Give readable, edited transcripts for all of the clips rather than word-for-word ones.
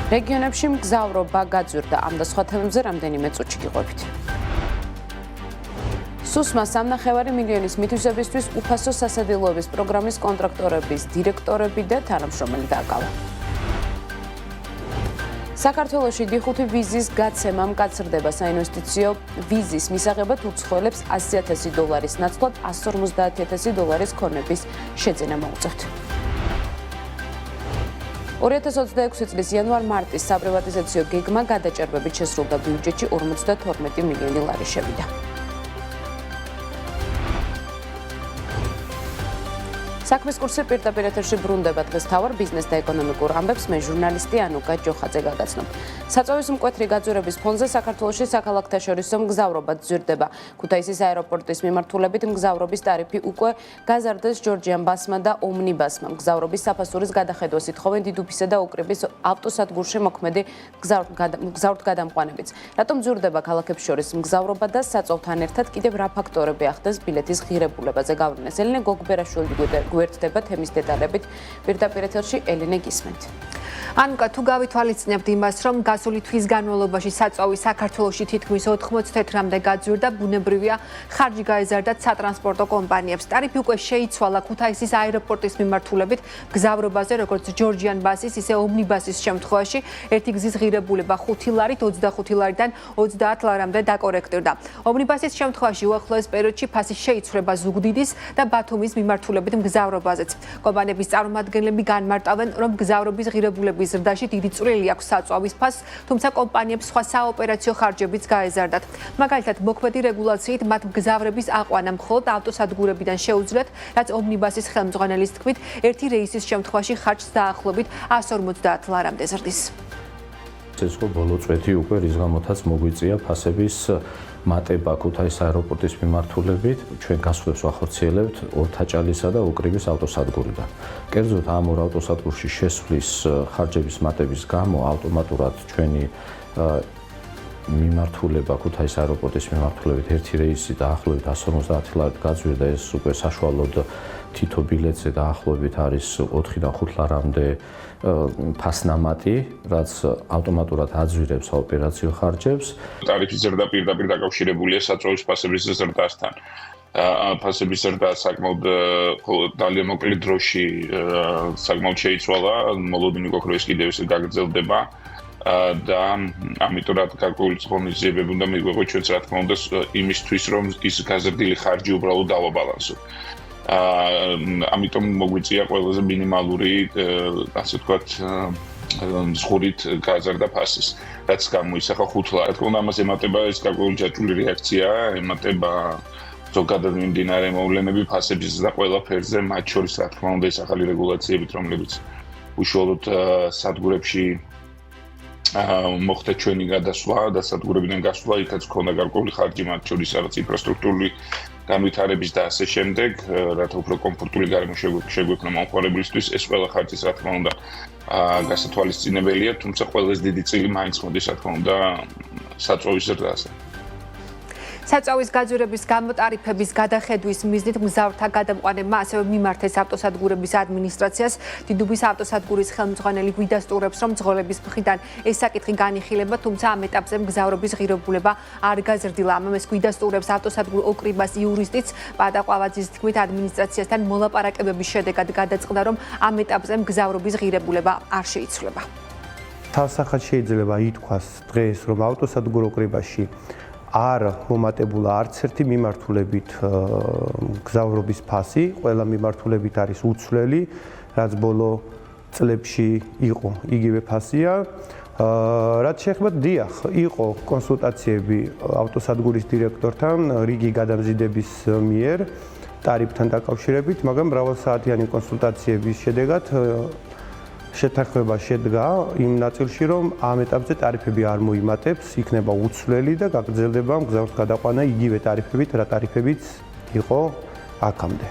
რეგიონებში მგზავრობა გაძვირდა, ამ და სხვა თემებზე რამდენიმე წუთში გიყვებით. სუსმა 3,5 მილიონის მითვისებისთვის უფასო სასადილოების პროგრამის კონტრაქტორების დირექტორები და თანამშრომელი დააკავა. საქართველოში D5 ვიზის გაცემა მკაცრდება, საინვესტიციო ვიზის მისაღებად უცხოელებს $100,000 ნაცვლად $150,000 ქონების შეძენა მოუწევთ. 2026 წლის იანვარ-მარტის საპრივატიზაციო გეგმა გადაჭერბებით შესრულდა, ბიუჯეტში 52 მილიონი ლარი შევიდა. საქმის კურსი პირდაპირ ეთერში ბრუნდება დღეს თავარ ბიზნეს და ეკონომიკურ ამბებს მე ჟურნალისტი ანუკა ჯოხაძე გაგაცნობ. საწვავის მკვეთრი გაძვირების ფონზე საქართველოში საქალაქთა შორისო მგზავრობა ძვირდება. ქუთაისის აეროპორტის მიმართულებით მგზავრობის ტარიფი უკვე გაზარდეს ჯორჯიან ბასმა და ომნიბასმა. მგზავრობის საფასურის გადახედვას ითხოვენ დიდუბისა და უკრიბის ავტოსადგურში მოქმედი მგზავრთგადამყვანებიც. რატომ ძვირდება ქალაქებს შორის მგზავრობა და საწვავთან ერთად კიდევ რა ფაქტორები ახდენს ბილეთის ღირებულებაზე გავლენას? ელენე გოგბერაშვილი გვერდდება თემის დეტალებით პირდაპირ ეთერში ელენე გისმენთ. ანუკა, თუ გავითვალისწინებთ იმას, რომ გასული თვის განმავლობაში საწვავი საქართველოში თითქმის 90%-მდე გაძვირდა, ბუნებრივია ხარჯი გაეზარდა სატრანსპორტო კომპანიებს. ტარიფი უკვე შეიცვალა ქუთაისის აეროპორტის მიმართულებით მგზავრობაზე, როგორც ჯორჯიან ბასის, ისე ომნიბასის შემთხვევაში. ერთი გზის ღირებულება 5 ლარით 25 ლარიდან 30 ლარამდე დაკორექტირდა. ომნიბასის შემთხვევაში უახლოეს პერიოდში ფასი შეიცვლება ზუგდიდის და ბათუმის მიმართულებით მგზავრობაზეც. კომპანიების წარმომადგენლები განმარტავენ, რომ მგზავრობის ღირებულების ზრდაში დიდი წვლილი აქვს საწვავის ფასს, თუმცა კომპანიებს სხვა საოპერაციო ხარჯებიც გაეზარდათ. მაგალითად, მოქმედი რეგულაციით მათ მგზავრების აყვანა მხოლოდ ავტოსადგურებიდან შეუძლიათ, რაც ომნიბასის ხელმძღვანელის თქმით, ერთი რეისის შემთხვევაში ხარჯს დაახლოებით 150 ლარამდე ზრდის. ეს ხო ბოლო წვეთი უკვე რის გამოთაც მოგვიწია ფასების მატება ქუთაისის აეროპორტის მიმართულებით, ჩვენ გასვლებს ვახორციელებთ ორთაჭალისა და უკრიბის ავტოსადგურიდან. კერძოდ ამ ორ ავტოსადგურში შესვლის ხარჯების მატების გამო ავტომატურად ჩვენი მიმართულება ქუთაისის აეროპორტის მიმართულებით ერთი რეისი დაახლოებით 150 ლარით გაძვირდა, ეს უკვე საშუალოდ თითო ბილეთზე დაახლოებით არის 4-დან 5 ლარამდე ფასნამატი, რაც ავტომატურად აძვირებს ოპერაციო ხარჯებს. ტარიფის ზრდა პირდაპირ დაკავშირებულია საწვავის ფასების ზრდასთან. ფასების ზრდა საკმაოდ ძალიან მოკლე დროში საკმაოდ შეიცვალა, მოლოდინი გვაქვს, რომ ეს კიდევ ისე გაგრძელდება. და ამიტომ რა გარკვეული ღონისძიებები უნდა მიგვეღო ჩვენც რა თქმა უნდა იმისთვის რომ ის გაზრდილი ხარჯი უბრალოდ დავაბალანსოთ. ამიტომ მოგვიწია ყველაზე მინიმალური, ასე ვთქვათ, ზღურით გაზარდა ფასის, რაც გამოისახა 5 ლარი. რა თქმა უნდა, ამას ემატება ეს გარკვეული ჯაჭვური რეაქცია, ემატება ზოგადად მიმდინარე მოვლენები ფასების და ყველა ფერზე, მათ შორის რა თქმა უნდა ეს ახალი რეგულაციებით, რომლებიც უშუალოდ სადგურებში მოხდა ჩვენი გადასვლა და სადგურებიდან გასვლა, იქაც ქონდა გარკვეული ხარჯი, მათ შორის რაღაც ინფრასტრუქტურული განვითარების და ასე შემდეგ, რათა უფრო კომფორტული გარემო შეგვექმნა მომხმარებლისთვის, ეს ყველა ხარჯის რა თქმა უნდა გასათვალისწინებელია, თუმცა ყველაზე დიდი წილი მაინც მოდის რა თქმა უნდა საწვავის ზრდაზე. საწვავის გაძვირების გამო ტარიფების გადახედვის მიზნით მგზავრთა გადამყვანებმა ასევე მიმართეს ავტოსადგურების ადმინისტრაციას. დიდუბის ავტოსადგურის ხელმძღვანელი გვიდასტურებს, რომ მძღოლების მხრიდან ეს საკითხი განიხილება, თუმცა ამ ეტაპზე მგზავრობის ღირებულება არ გაზრდილა. ამას გვიდასტურებს ავტოსადგურ ოკრიბას იურისტიც პატა ყვავაძის თქმით, ადმინისტრაციასთან მოლაპარაკებების შედეგად გადაწყდა, რომ ამ ეტაპზე მგზავრობის ღირებულება არ შეიცვლება. თავსახად შეიძლება ითქვას დღეს, რომ ავტოსადგურ ოკრიბაში არ მომატებულა არც ერთი მიმართულებით მგზავრობის ფასი, ყველა მიმართულებით არის უცვლელი, რაც ბოლო წლებში იყო იგივე ფასია. რაც შეეხება დიახ, იყო კონსულტაციები ავტოსადგურის დირექტორთან რიგი გადამზიდების მიერ ტარიფთან დაკავშირებით, მაგრამ მრავალსაათიანი კონსულტაციების შედეგად შეთანხმება შედგა იმ ნაწილში, რომ ამ ეტაპზე ტარიფები არ მოიმატებს, იქნება უცვლელი და გაგრძელდება მგზავრთა გადაყვანა იგივე ტარიფებით, რა ტარიფებიც იყო აქამდე.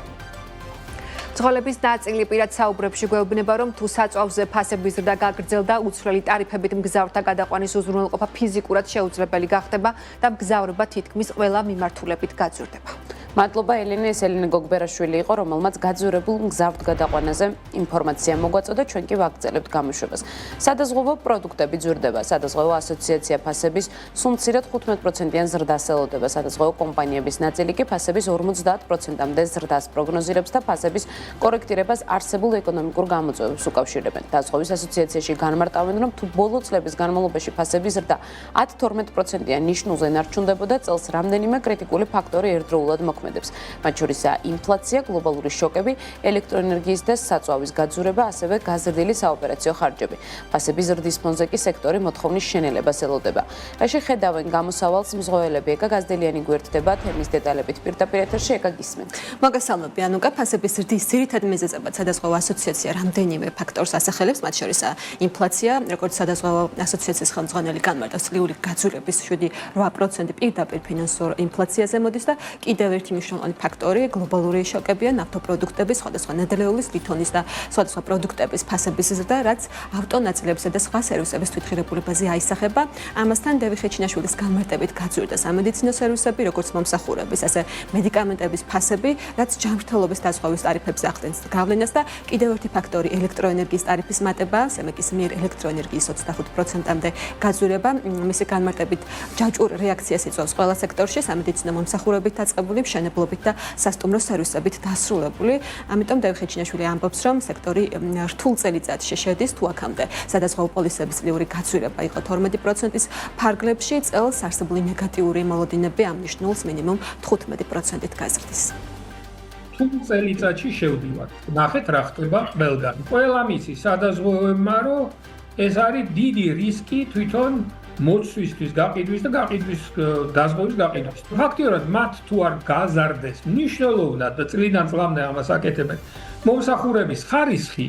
მძღოლების ნაწილი პირად საუბრებში გვეუბნება, რომ თუ საწვავზე ფასების ზრდა გაგრძელდა, უცვლელი ტარიფებით მგზავრთა გადაყვანის უზრუნველყოფა ფიზიკურად შეუძლებელი გახდება და მგზავრობა თითქმის ყველა მიმართულებით გაძვირდება. მადლობა ელენე, ეს ელენე გოგბერაშვილი იყო, რომელმაც გაძვირებულ მგზავრთ გადაყვანაზე ინფორმაცია მოგვაწოდა, ჩვენ კი ვაგრძელებთ გამოშვებას. სადაზღვევო პროდუქტები ძვირდება, სადაზღვევო ასოციაცია ფასების სულ მცირედ 15%-იან ზრდას ელოდება, სადაზღვევო კომპანიების ნაწილი კი ფასების 50%-მდე ზრდას პროგნოზირებს და ფასების კორექტირებას არსებულ ეკონომიკურ გამოწვევებს უკავშირებენ. დაზღვევის ასოციაციაში განმარტავენ, რომ თუ ბოლო წლების განმავლობაში ფასების ზრდა 10-12%-იან ნიშნულზე ნარჩუნდებოდა, წელს რამდენიმე კრიტიკული ფაქტორი ერთდროულად მოქმედებს. მათ შორისაა ინფლაცია, გლობალური შოკები, ელექტროენერგიის და საწვავის გაძვირება, ასევე გაზრდილი საოპერაციო ხარჯები. ფასების ზრდის ფონზე კი სექტორი მოთხოვნის შენელებას ელოდება. რა შეხედავენ გამოსავალს მზღვეელები? ეკა გაზდელიანი გვერდდება თემის დეტალებით პირდაპირ ეთერში, ეკა გისმენთ. მოგესალმები, ანუკა. ფასების ზრდის ძირითად მიზეზებად სადაზღვევო ასოციაცია რამდენიმე ფაქტორს ასახელებს, მათ შორისაა ინფლაცია, როგორც სადაზღვევო ასოციაციის ხელმძღვანელი განმარტავს, წლიური გაძვირების 7-8% პირდაპირ ფინანსურ ინფლაციაზე მოდის და კიდევ ერთი მნიშვნელოვანი ფაქტორი გლობალური შოკებია, ნავთობპროდუქტების, სხვადასხვა ნედლეულის, ლითონის და სხვადასხვა პროდუქტების ფასების ზრდა, რაც ავტონაწილებსა და სხვა სერვისების თვითღირებულებაზე აისახება. ამასთან დევი ხეჩინაშვილის განმარტებით გაძვირდა სამედიცინო სერვისები, როგორც მომსახურების, ასე მედიკამენტების ფასები, რაც ჯანმრთელობის დაზღვევის ტარიფებს ახდენს გავლენას და კიდევ ერთი ფაქტორი ელექტროენერგიის ტარიფის მატება, სემეკის მიერ ელექტროენერგიის 25%-მდე გაძვირება, მისი განმარტებით ჯაჭვურ რეაქციას იწვევს ყველა სექტორში, სამედიცინო მომსახურებით დაწყებული, მშენებლობით და სასტუმრო სერვისებით დასრულებული. ამიტომ დევი ხეჩინაშვილი ამბობს, რომ სექტორი რთულ წელიწადში შედის, თუ აქამდე სადაზღვევო პოლისების წლიური გაძვირება იყო 12%-ის ფარგლებში, წელს არსებული ნეგატიური მოლოდინები ამ ნიშნულს მინიმუმ 15%-ით გაზრდის. თუ წელიწადში შევდივართ, ნახეთ რა ხდება ყველგან. ყველა მიცის სადაზღვევოებმა, რომ ეს არის დიდი რისკი თვითონ მოცვისთვის, გაყიდვის და გაყიდვის დაზღვევის გაყიდვის. ფაქტიურად მათ თუ არ გაზარდეს მნიშვნელოვნად და წლიდან წლამდე ამას აკეთებენ, მომსახურების ხარისხი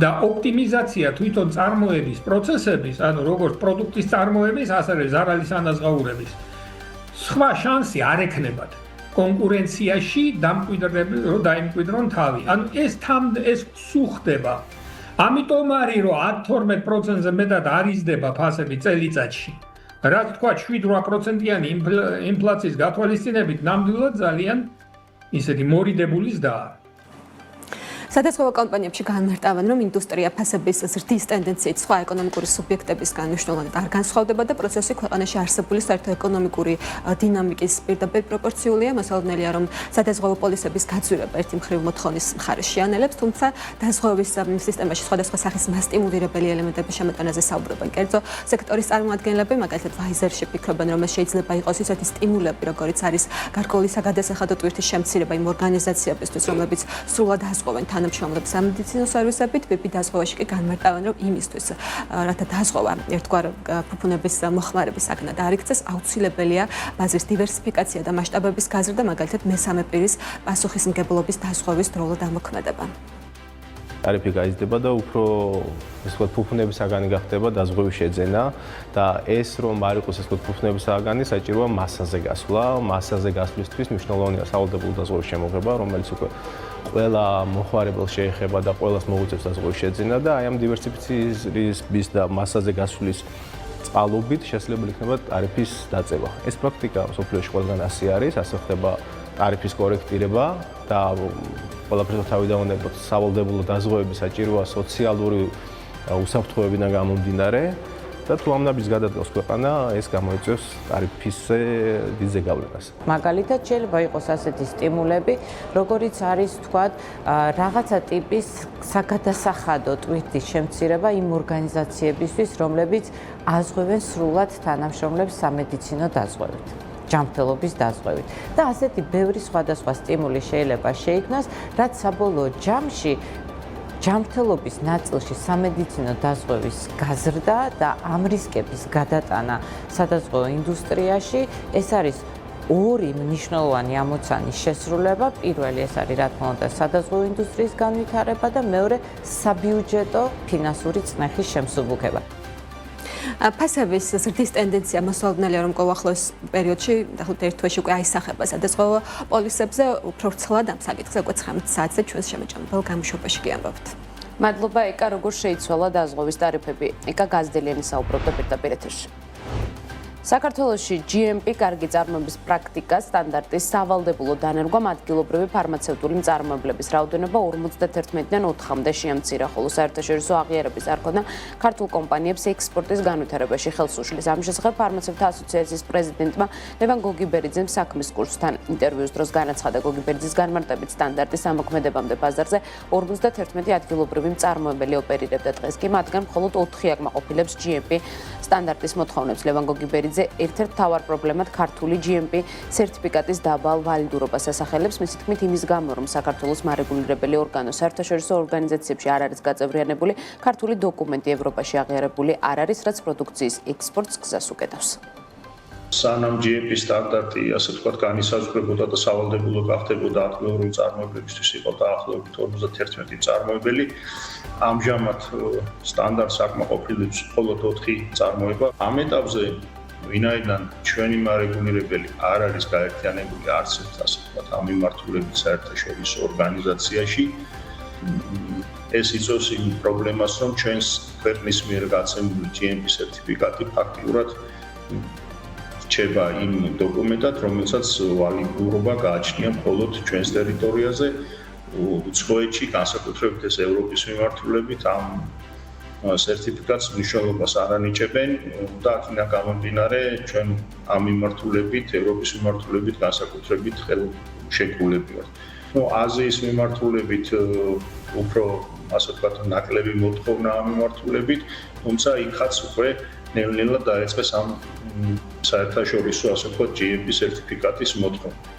და ოპტიმიზაცია თვითონ წარმოების პროცესების, ანუ როგორც პროდუქტის წარმოების, ასევე ზარალის ანაზღაურების, სხვა შანსი არ ექნებათ კონკურენციაში დაიმკვიდრონ თავი. ანუ ეს სულ ხდება. ამიტომ არის რომ 10-12%-ზე მეტად არ იზრდება ფასები წელიწადში. რაც თქვა 7-8%-იანი ინფლაციის გათვალისწინებით ნამდვილად ძალიან ისეთი მორიდებული ზრდაა. სადაზღვევო კომპანიებში განმარტავენ, რომ ინდუსტრია ფასების ზრდის ტენდენციით სხვა ეკონომიკური სუბიექტებისგან მნიშვნელოვნად არ განსხვავდება და პროცესი ქვეყანაში არსებული საერთო ეკონომიკური დინამიკის პირდაპირ პროპორციულია. მოსალოდნელია, რომ სადაზღვევო პოლისების გაძვირება ერთი მხრივ მოთხოვნის მხარეს შეანელებს, თუმცა დაზღვევის სისტემაში სხვადასხვა სახის მასტიმულირებელი ელემენტების შემოტანაზე საუბრობენ. კერძო სექტორის წარმომადგენლები, მაგალითად ვაიზერში ფიქრობენ, რომ ეს შეიძლება იყოს ისეთი სტიმულები, როგორიც არის გარკვეული საგადასახადო ტვირთის შემცირება იმ ორგანიზაციებისთვის, რომლებიც სრულად აზღვევენ თანამშრომლებს სამედიცინო სერვისებით, BP დაზღვევაში კი განმარტავენ, რომ იმისთვის, რათა დაზღვევა ერთგვარ ფუფუნების მოხმარების საგნად არ იქცეს, აუცილებელია ბაზრის დივერსიფიკაცია და მასშტაბების გაზრდა, მაგალითად მესამე პირის პასუხისმგებლობის დაზღვევის დროულად ამოქმედება. ტარიფი გაიზრდება და უფრო ესე ვთქვათ ფუფუნების საგანი გახდება დაზღვევის შეძენა და ეს რომ არ იყოს ესე ვთქვათ ფუფუნების საგანი, საჭიროა მასაზე გასვლა. მასაზე გასვლისთვის მნიშვნელოვანია სავალდებულო დაზღვევის შემოღება, რომელიც უკვე ყველა მოხმარებელს შეეხება და ყველას მოუწევს დაზღვევის შეძენა და აი ამ დივერსიფიციის და მასაზე გასვლის წყალობით შესაძლებელი იქნება ტარიფის დაწევა. ეს პრაქტიკა სოფლიოში ყველგან ასე არის, ასე ხდება ტარიფის კორექტირება და ყველაფერს თავიდანვე სავალდებულო დაზღვევები საჭიროა სოციალური უსაფრთხოებიდან გამომდინარე და თუ ამ ნაბიჯს გადადგოს ქვეყანა, ეს გამოიწვევს ტარიფისზე დიდ გავლენას. მაგალითად, შეიძლება იყოს ასეთი სტიმულები, როგორიც არის, თქვათ, რაღაცა ტიპის საგადასახადო ტვირთის შემცირება იმ ორგანიზაციებისთვის, რომლებიც აზღვევენ სრულად თანამშრომლებს სამედიცინო დაზღვევით. ჯანმრთელობის დაზღვევით და ასეთი ბევრი სხვადასხვა სტიმული შეიძლება შეიქმნას, რაც საბოლოო ჯამში ჯანმრთელობის ნაწილში სამედიცინო დაზღვევის გაზრდა და ამ რისკების გადატანა სადაზღვევო ინდუსტრიაში ეს არის ორი მნიშვნელოვანი ამოცანის შესრულება. პირველი ეს არის რა თქმა უნდა სადაზღვევო ინდუსტრიის განვითარება და მეორე საბიუჯეტო ფინანსური წნეხის შემსუბუქება. ფასების ზრდის ტენდენცია მოსალოდნელია, რომ ყოველდღიურ პერიოდში, დაახლოებით ერთ თვეში უკვე აისახება სადაზღვევო პოლისებზე, უფრო ვრცლად ამ საკითხზე უკვე 19 საათზე ჩვენს შემოჭამებელ გამოშვებაში გიამბობთ. მადლობა ეკა, როგორ შეიცვალა დაზღვევის ტარიფები? ეკა გაზდელიანი საუბრობდა პირდაპირ ეთერში. საქართველოში GMP კარგი წარმოების პრაქტიკა სტანდარტის სავალდებულო დანერგვამ ადგილობრივი ფარმაცევტული მწარმოებლების რაოდენობა 51-დან 4-მდე შეამცირა, ხოლო საერთაშორისო აღიარების არ ქონდა ქართულ კომპანიებს ექსპორტის განვითარებაში ხელს უშლის. ამის შესახებ ფარმაცევტთა ასოციაციის პრეზიდენტმა ლევან გოგიბერიძემ საქმის კურსთან ინტერვიუს დროს განაცხადა, გოგიბერიძის განმარტებით სტანდარტის ამოქმედებამდე ბაზარზე 51 ადგილობრივი მწარმოებელი ოპერირებდა. დღეს კი მათგან მხოლოდ 4 აკმაყოფილებს GMP სტანდარტის მოთხოვნებს. ლევან გოგიბერიძე ერთ-ერთ მთავარ პრობლემად ქართული GMP სერტიფიკატის დაბალ ვალიდურობას ასახელებს. მისი თქმით, იმის გამო, რომ საქართველოს მარეგულირებელი ორგანო საერთაშორისო ორგანიზაციებში არ არის გაწევრიანებული, ქართული დოკუმენტი ევროპაში აღიარებული არ არის, რაც პროდუქციის ექსპორტს გზას უკეთავს. სანამ GMP სტანდარტი, ასე ვთქვათ, განისაზღვრებოდა და სავალდებულო გახდებოდა ადგილობრივი მწარმოებლებისთვის, იყო დაახლოებით 51 მწარმოებელი. ამჟამად სტანდარტს აკმაყოფილებს მხოლოდ 4 მწარმოება. ამ ეტაპზე ვინაიდან ჩვენი მარეგულირებელი არ არის გაერთიანებული არც ერთ, ასე ვთქვათ, ამ მიმართულებით საერთაშორისო ორგანიზაციაში, ეს იწვევს იმ პრობლემას, რომ ჩვენს ქვეყნის მიერ გაცემული GMP სერტიფიკატი ფაქტიურად რჩება იმ დოკუმენტად, რომელსაც ვალიდურობა გააჩნია მხოლოდ ჩვენს ტერიტორიაზე. უცხოეთში, განსაკუთრებით ეს ევროპის მიმართულებით, ამ სერტიფიკატს მნიშვნელობას არ ანიჭებენ და აქედან გამომდინარე, ჩვენ ამ მიმართულებით, ევროპის მიმართულებით განსაკუთრებით ხელშეკრულები ვართ. აზიის მიმართულებით უფრო, ასე ვთქვათ, ნაკლები მოთხოვნა ამ მიმართულებით, თუმცა იქაც უკვე ნელ-ნელა დაიწყეს ამ საერთაშორისო, ასე ვთქვათ, GMP სერტიფიკატის მოთხოვნა.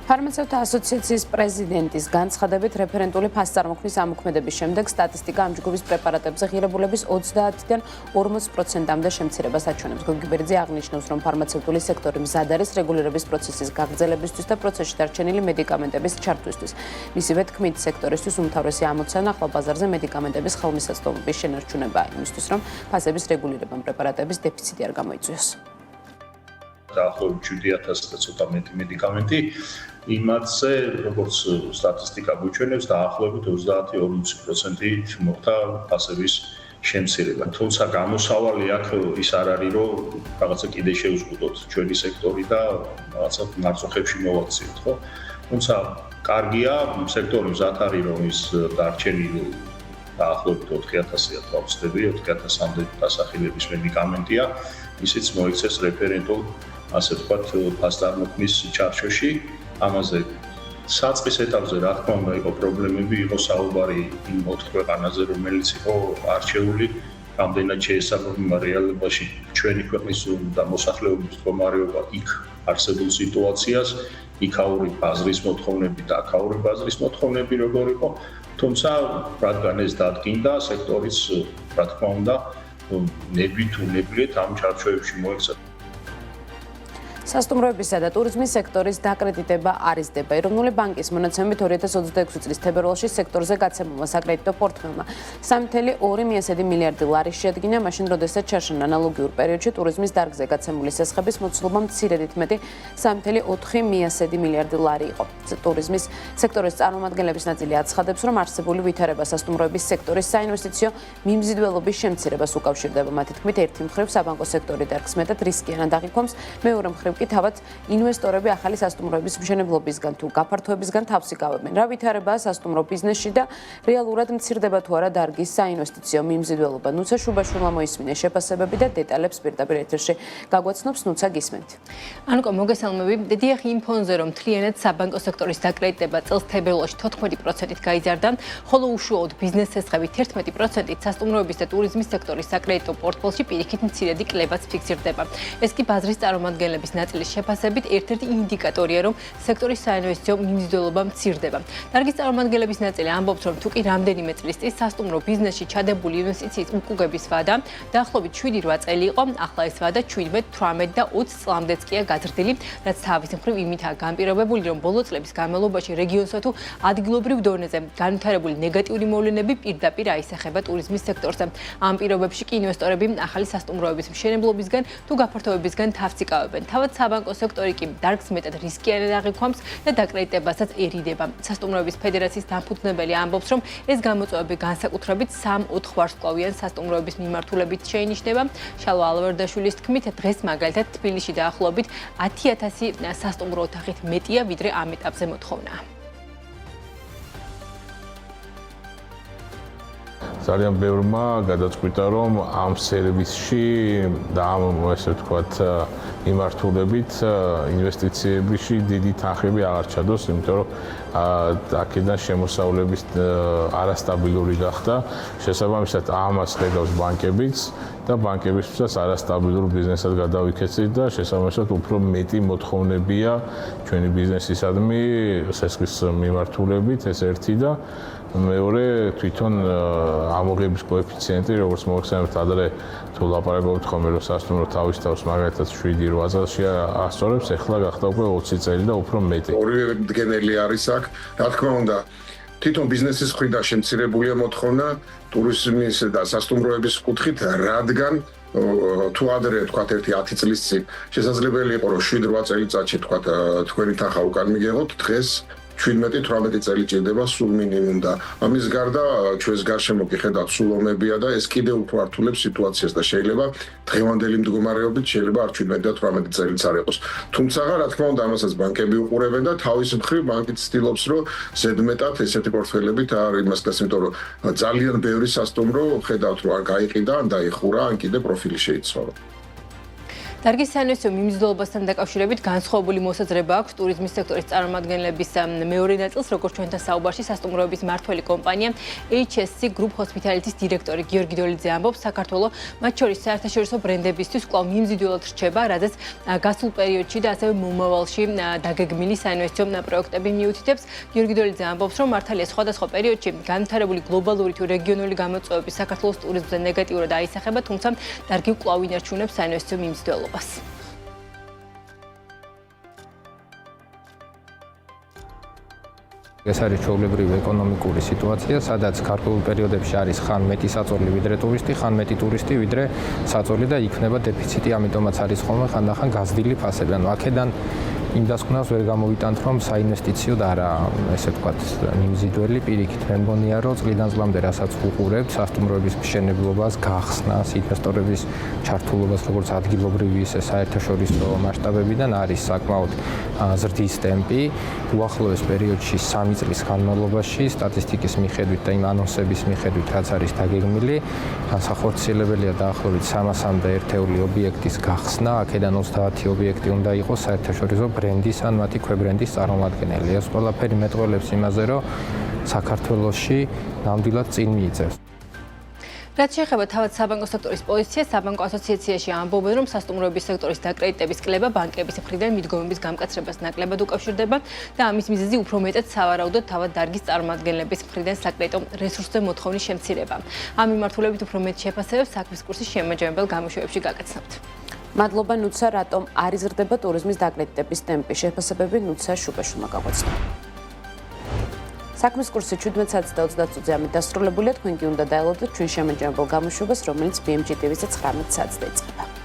ფარმაცევტთა ასოციაციის პრეზიდენტის განცხადებით, რეფერენტული ფასწარმოქმნის ამოქმედების შემდეგ სტატისტიკა ამ ჯგუფის პრეპარატებზე ღირებულების 30-დან 40%-მდე შემცირებას აჩვენებს. გოგიბერიძე აღნიშნავს, რომ ფარმაცევტული სექტორი მზად არის რეგულირების პროცესის გაგრძელებისთვის და პროცესში დარჩენილი მედიკამენტების ჩართვისთვის. მისივე თქმით, სექტორისთვის უმთავრესი ამოცანა ახალ ბაზარზე მედიკამენტების ხელმისაწვდომობის შენარჩუნებაა, იმისთვის, რომ ფასების რეგულირებამ პრეპარატების დეფიციტი არ გამოიწვიოს. დაახლოებით 7000 და ცოტა მეტი მედიკამენტი იმათზე, როგორც სტატისტიკა გვიჩვენებს, დაახლოებით 30-40% მოხდა ფასების შემცირება. თუმცა გამოსავალი აქ ის არ არის, რომ რაღაცა კიდე შევზღუდოთ ჩვენი სექტორი და რაღაცა მარწუხებში მოვაქციოთ, ხო? თუმცა კარგია, სექტორი მზად არის, რომ ის დარჩენილი დაახლოებით 4000-ია თავისდები, 4000-მდე დასახელების მედიკამენტია, ისიც მოიქცეს რეფერენტულ, ასე ვთქვათ, ფასწარმოქმნის ჩარჩოში. ამაზე საწყის ეტაპზე, რა თქმა უნდა, იყო პრობლემები, იყო საუბარი იმ 4 ქვეყანაზე, რომელიც იყო არჩეული, რამდენად შეესაბამება რეალობაში ჩვენი ქვეყნის და მოსახლეობის მდგომარეობა იქ არსებულ სიტუაციას, იქაური ბაზრის მოთხოვნები და აქაური ბაზრის მოთხოვნები როგორ იყო, თუმცა რადგან ეს დადგინდა, სექტორის, რა თქმა უნდა, ნებით უნებლიეთ ამ ჩარჩოებში მოექცა. სასტუმროებისა და ტურიზმის სექტორის დაკრედიტება არ იზრდება. ეროვნული ბანკის მონაცემებით 2026 წლის თებერვალში სექტორზე გაცემულმა საკრედიტო პორტფელმა 3.2 მილიარდი ლარი შეადგინა, მაშინ როდესაც ჩარშან ანალოგიურ პერიოდში ტურიზმის დარგზე გაცემული სესხების მოცულობა მცირედით მეტი 3.4 მილიარდი ლარი იყო. ტურიზმის სექტორის წარმომადგენლების ნაწილი აცხადებს, რომ არსებული ვითარება სასტუმროების სექტორის საინვესტიციო მიმზიდველობის შემცირებას უკავშირდება. მათი თქმით, ერთი მხრივ საბანკო სექტორი დარგს მეტად რისკიანად აღიქვამს, მეორე მხრივ კი თავად ინვესტორები ახალი სასტუმროების მშენებლობისგან თუ გაფართოებისგან თავს იკავებენ. რა ვითარებაა სასტუმრო ბიზნესში და რეალურად მცირდება თუ არა დარგის საინვესტიციო მიმზიდველობა? ნუცა შუბაშვილმა მოისმინე შეფასებები და დეტალებს პირდაპირ ეთერში გაგვაცნობს. ნუცა, გისმენთ. ანუკა, მოგესალმები. დიახ, იმ ფონზე, რომ მთლიანად საბანკო სექტორის დაკრედიტება წელს თებერვალში 14%-ით გაიზარდა, ხოლო უშუალოდ ბიზნეს სესხები 11%-ით სასტუმროების და ტურიზმის სექტორის საკრედიტო პორტფელში პირიქით მცირედი კლებაც ფიქსირდება. ეს კი ბაზრის წარმომადგენლების ნაწილის შეფასებით ერთ-ერთი ინდიკატორია, რომ სექტორის საინვესტიციო მიმზიდველობა მცირდება. დარგის წარმომადგენლების ნაწილი ამბობს, რომ თუ კი რამდენიმე წლის წინ სასტუმრო ბიზნესში ჩადებული ინვესტიციის უკუგების ვადა დაახლოებით 7-8 წელი იყო, ახლა ეს ვადა 17, 18 და 20 წლამდეც კია გაზრდილი, რაც თავის მხრივ იმითაა განპირობებული, რომ ბოლო წლების განმავლობაში რეგიონსა თუ ადგილობრივ დონეზე განვითარებული ნეგატიური მოვლენები პირდაპირ აისახება ტურიზმის სექტორზე. ამ პირობებში კი ინვესტორები ახალი სასტუმროების მშენებლობისგან თუ გაფართოებისგან თავს იკავებენ. თავად საბანკო სექტორი კი დარგს მეტად რისკიანად აღიქვამს და დაკრედიტებასაც ერიდება. სასტუმროების ფედერაციის დამფუძნებელი ამბობს, რომ ეს გამოწვევები განსაკუთრებით 3-4 ვარსკვლავიან სასტუმროების მიმართულებით შეინიშნება. შალვა ალავერდაშვილის თქმით, დღეს მაგალითად თბილისში დაახლოებით 10,000 სასტუმრო ოთახით მეტია, ვიდრე ამ ეტაპზე მოთხოვნა. ძალიან ბევრმა გადაწყვიტა, რომ ამ სერვისში და ამ ესე ვთქვათ მიმართულებით ინვესტიციებში დიდი თანხები აღარ ჩადოს, იმიტომ რომ აქედან შემოსავლების არასტაბილური გახდა. შესაბამისად ამას ხედავს ბანკებიც და ბანკებისთვისაც არასტაბილურ ბიზნესად გადავიქცეთ და შესაბამისად უფრო მეტი მოთხოვნებია ჩვენი ბიზნესისადმი სესხის მიმართულებით, ეს ერთი და მეორე თვითონ ამოღების კოეფიციენტი, როგორც მოიხსენებთ ადრე თუ ლაპარაკობთ ხოლმე რომ სასტუმრო თავის თავს მაგალითად 7-8-ში ასწორებს, ეხლა გახდა უკვე 20 წელი და უფრო მეტი. ორივე მდგენელი არის აქ, რა თქმა უნდა, თვითონ ბიზნესის მხრიდან შემცირებულია მოთხოვნა ტურიზმის და სასტუმროების კუთხით, რადგან თუ ადრე თქვათ 1-10 წლის წინ შესაძლებელი იყო რომ 7-8 წელიწადში თქვათ თქვენი თანხა უკან მიგეღოთ, დღეს 17-18 წელი ჭირდება სულ მინიმუმ და ამის გარდა ჩვენს გარშემო კი ხედავთ სულ ომებია და ეს კიდევ უფრო ართულებს სიტუაციას და შეიძლება დღევანდელი მდგომარეობით შეიძლება არ 17 და 18 წელიც არ იყოს. თუმცა რა თქმა უნდა ამასაც ბანკები უყურებენ და თავის მხრივ ბანკიც ცდილობს რომ ზედმეტად ესეთი პორტფელებით არ იმასდას, იმიტომ რომ ძალიან ბევრი სასტუმრო ხედავთ რომ არ გაიყიდა, ან დაიხურა, ან კიდე პროფილი შეიცვალა. დარგის საინვესტიციო მიმზიდველობასთან დაკავშირებით განსხვავებული მოსაზრება აქვს ტურიზმის სექტორის წარმომადგენლების მეორე ნაწილს, როგორც ჩვენთან საუბარში სასტუმროების მმართველი კომპანია HSC Group Hospitality-ის დირექტორი გიორგი დოლიძე ამბობს, საქართველო მათ შორის საერთაშორისო ბრენდებისთვის კვლავ მიმზიდველად რჩება, რადგან გასულ პერიოდში და ასევე მომავალში დაგეგმილი საინვესტიციო პროექტები მიუთითებს. გიორგი დოლიძე ამბობს, რომ მართალია სხვადასხვა პერიოდში განვითარებული გლობალური თუ რეგიონული გამოწვევები საქართველოს ტურიზმზე ნეგატიურად აისახება, თუმცა დარგი კვლავ ინარჩუნებს საინვესტიციო მიმზიდველობას. ეს არის ჩვეულებრივი ეკონომიკური სიტუაცია, სადაც გარკვეულ პერიოდებში არის ხან მეტი საწოლი ვიდრე ტურისტი, ხან მეტი ტურისტი ვიდრე საწოლი და იქნება დეფიციტი, ამიტომაც არის ხოლმე ხანდახან გაზრდილი ფასები. ანუ აქედან იმ დასკვნას ვერ გამოვიტანთ, რომ საინვესტიციო და არა, ესე ვთქვათ, მიმზიდველი პირიქით. მე მგონია, რომ წლიდან წლამდე რასაც ვუყურებთ, სასტუმროების მშენებლობას, გახსნას, ინვესტორების ჩართულობას, როგორც ადგილობრივი, ისე საერთაშორისო მასშტაბებიდან არის საკმაოდ ზრდის ტემპი. უახლოეს პერიოდში 3 წლის განმავლობაში სტატისტიკის მიხედვით და იმ ანონსების მიხედვით, რაც არის დაგეგმილი, განსახორციელებელია დაახლოებით 300-მდე ერთეული ობიექტის გახსნა, აქედან 30 ობიექტი უნდა იყოს საერთაშორისო ბრენდის ან მათი ქვებრენდის წარმომადგენელი. ეს ყველაფერი მეტყველებს იმაზე, რომ საქართველოში ნამდვილად წინ მიიწევს. რაც შეეხება თავად საბანკო სექტორის პოზიციას, საბანკო ასოციაციაში ამბობენ, რომ სასტუმროების სექტორის დაკრედიტების კლება ბანკების მხრიდან მიდგომების გამკაცრებას ნაკლებად უკავშირდება და ამის მიზეზი უფრო მეტად სავარაუდოდ თავად დარგის წარმომადგენლების მხრიდან საკრედიტო რესურსზე მოთხოვნის შემცირება. ამ მიმართულებით უფრო მეტ შეფასებებს საქმის კურსის შემაჯამებელ გამოშვებებში გაგაცნობთ. მადლობა ნუცა, რატომ არ იზრდება ტურიზმის დაკრედიტების ტემპი? შეფასებები ნუცა შუბაშვილმა გაგვაცნო. საქმის კურსი 17 საათს და 30 წუთზე ამით დასრულებულია. თქვენ კი უნდა დაელოდოთ ჩვენ შემაჯამებელ გამოშვებას, რომელიც BMG TV-ზე 19 საათს დაიწყება.